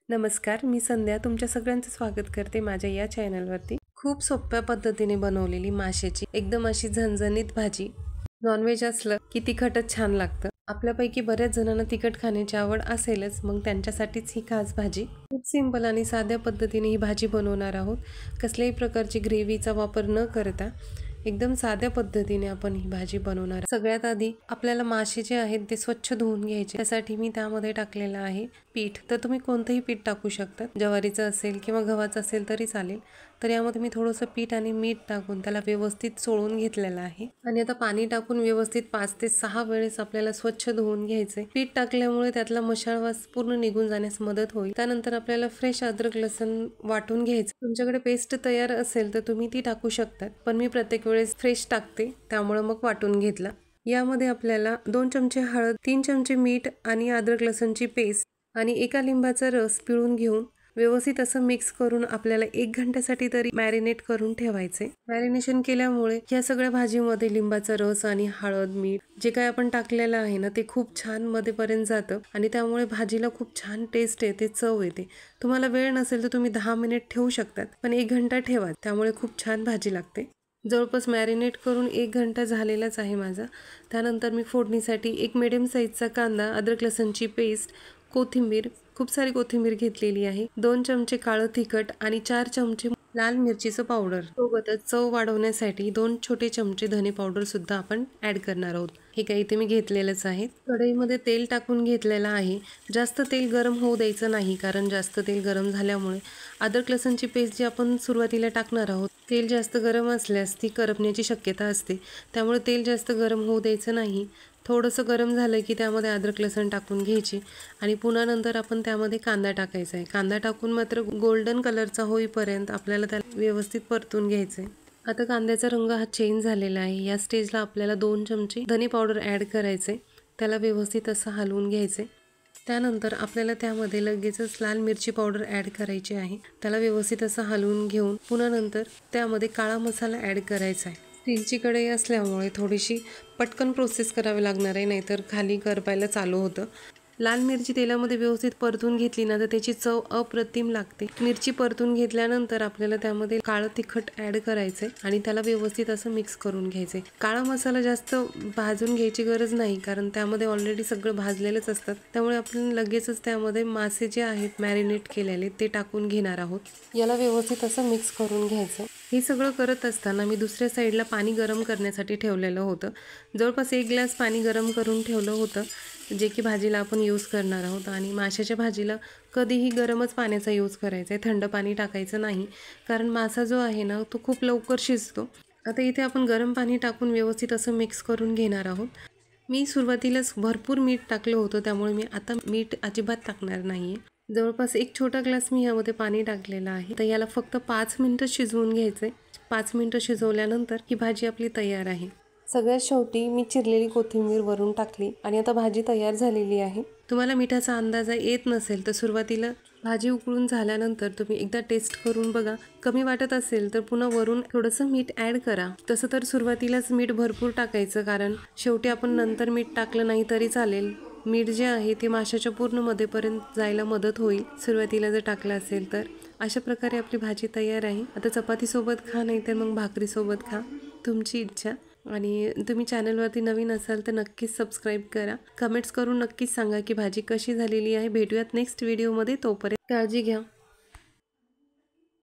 नमस्कार, मी संध्या तुमच्या सगळ्यांचं स्वागत करते माझ्या या चॅनलवरती। खूप सोप्या पद्धतीने बनवलेली माशाची एकदम अशी झणझणीत भाजी। नॉनव्हेज असलं की तिखटच छान लागतं। आपल्यापैकी बऱ्याच जणांना तिखट खाण्याची आवड असेलच, मग त्यांच्यासाठीच ही खास भाजी। खूप सिंपल आणि साध्या पद्धतीने ही भाजी बनवणार आहोत। कसल्याही प्रकारची ग्रेव्हीचा वापर न करता एकदम साध्या पद्धतीने आपण ही भाजी बनवणार। सगळ्यात आधी आपल्याला मासे जे आहेत ते स्वच्छ धुवून घ्यायचे। त्यासाठी मी त्यामध्ये टाकलेलं आहे पीठ। तर तुम्ही कोणतेही पीठ टाकू शकता, ज्वारीचं असेल किंवा गव्हाचं असेल तरी चालेल। तर यामध्ये मी थोडंसं पीठ आणि मीठ टाकून त्याला व्यवस्थित चोळून घेतलेलं आहे आणि आता पाणी टाकून व्यवस्थित 5 ते 6 वेळेस आपल्याला स्वच्छ धुवून घ्यायचे। पीठ टाकल्यामुळे त्यातला मसाला वास पूर्ण निघून जाण्यास मदत होईल। त्यानंतर आपल्याला फ्रेश अद्रक लसूण वाटून घ्यायचं। तुमच्याकडे पेस्ट तयार असेल तर तुम्ही ती टाकू शकता, पण मी प्रत्येक वेळेस फ्रेश टाकते, त्यामुळे मग वाटून घेतला। यामध्ये आपल्याला 2 चमचे हळद, 3 चमचे मीठ आणि अद्रक लसूणची पेस्ट आणि एका लिंबाचा रस पिळून घेऊन व्यवस्थित असं मिक्स करून आपल्याला 1 घंट्यासाठी तरी मॅरिनेट करून ठेवायचे। मॅरिनेशन केल्यामुळे या सगळ्या भाजीमध्ये लिंबाचा रस आणि हळद, मीठ जे काय आपण टाकलेलं आहे ना, ते खूप छान मध्येपर्यंत जातं आणि त्यामुळे भाजीला खूप छान टेस्ट येते, चव येते। तुम्हाला वेळ नसेल तर तुम्ही 10 मिनिट ठेवू शकतात, पण 1 घंटा ठेवा, त्यामुळे खूप छान भाजी लागते। जवळपास मॅरिनेट करून 1 घंटा झालेलाच आहे माझा। त्यानंतर मी फोडणीसाठी एक मीडियम साईजचा कांदा, अद्रक लसूणची पेस्ट, कोथिंबीर, खूप सारी कोथिंबीर घेतलेली आहे, 2 चमचे काळं तिखट आणि 4 चमचे लाल मिरचीचं पावडर। सोबतच चव वाढवण्यासाठी 2 छोटे चमचे धने पावडर सुद्धा आपण ऍड करणार आहोत। हे काही इथे मी घेतलेलंच आहे। कढईमध्ये तेल टाकून घेतलेलं आहे। जास्त तेल गरम होऊ द्यायचं नाही, कारण जास्त तेल गरम झाल्यामुळे अद्रक लसूणची पेस्ट जी आपण सुरुवातीला टाकणार आहोत, तेल जास्त गरम असल्यास ती करपण्याची शक्यता असते, त्यामुळे तेल जास्त गरम होऊ द्यायचं नाही। थोडंसं गरम झालं की त्यामध्ये अद्रक लसूण टाकून घ्यायची आणि पुन्हा नंतर आपण त्यामध्ये कांदा टाकायचा आहे। कांदा टाकून मात्र गोल्डन कलरचा होईपर्यंत आपल्याला त्याला व्यवस्थित परतून घ्यायचं आहे। आता कांद्याचा रंग हा चेंज झालेला आहे। या स्टेजला आपल्याला 2 चमचे धने पावडर ॲड करायचे, त्याला व्यवस्थित असं हलवून घ्यायचे। त्यानंतर आपल्याला त्यामध्ये लगेचच लाल मिरची पावडर ॲड करायची आहे, त्याला व्यवस्थित असं हलवून घेऊन पुन्हा नंतर त्यामध्ये काळा मसाला ॲड करायचा आहे। स्टीलची कढई असल्यामुळे थोडीशी पटकन प्रोसेस करावी लागणार आहे, नाहीतर खाली करपायला चालू होतं। लाल मिरची तेलामध्ये व्यवस्थित परतून घेतली ना तर त्याची चव अप्रतिम लागते। मिरची परतून घेतल्यानंतर आपल्याला त्यामध्ये काळं तिखट ॲड करायचे आणि त्याला व्यवस्थित असं मिक्स करून घ्यायचे। काळा मसाला जास्त भाजून घ्यायची गरज नाही, कारण त्यामध्ये ऑलरेडी सगळं भाजलेलंच असतात, त्यामुळे आपण लगेचच त्यामध्ये मासे जे आहेत मॅरिनेट केलेले ते टाकून घेणार आहोत। याला व्यवस्थित असं मिक्स करून घ्यायचं। हे सगळं करत असताना मी दुसऱ्या साईडला पाणी गरम करण्यासाठी ठेवलेलं होतं। जवळपास 1 ग्लास पाणी गरम करून ठेवलं होतं, जे की भाजीला आपण यूज करणार आहोत। आणि माशाच्या भाजीला कधीही गरमच पाण्याचा यूज करायचा आहे, थंड पाणी टाकायचं नाही, कारण मासा जो आहे ना तो खूप लवकर शिजतो। आता इथे आपण गरम पाणी टाकून व्यवस्थित असं मिक्स करून घेणार आहोत। मी सुरुवातीलाच भरपूर मीठ टाकलं होतं, त्यामुळे मी आता मीठ अजिबात टाकणार नाहीये। जवळपास 1 छोटा ग्लास मी यामध्ये पाणी टाकलेलं आहे। तर याला फक्त 5 मिनिटं शिजवून घ्यायचंय। 5 मिनिटं शिजवल्यानंतर ही भाजी आपली तयार आहे। सगळ्यात शेवटी मी चिरलेली कोथिंबीर वरून टाकली आणि आता भाजी तयार झालेली आहे। तुम्हाला मिठाचा अंदाज येत नसेल तर सुरुवातीला भाजी उकळून झाल्यानंतर तुम्ही एकदा टेस्ट करून बघा। कमी वाटत असेल तर पुन्हा वरून थोडंसं मीठ ॲड करा। तसं तर सुरुवातीलाच मीठ भरपूर टाकायचं, कारण शेवटी आपण नंतर मीठ टाकलं नाही तरी चालेल। मीठ जे आहे ते माशाच्या पूर्ण मध्येपर्यंत जायला मदत होईल, सुरुवातीला जर टाकलं असेल तर। अशा प्रकारे आपली भाजी तयार आहे। आता चपातीसोबत खा, नाही तर मग भाकरीसोबत खा, तुमची इच्छा। आणि तुम्ही चॅनलवरती नवीन असाल तर नक्कीच सबस्क्राईब करा। कमेंट्स करून नक्कीच सांगा की भाजी कशी झालेली आहे। भेटूयात नेक्स्ट व्हिडिओमध्ये, तोपर्यंत काळजी घ्या।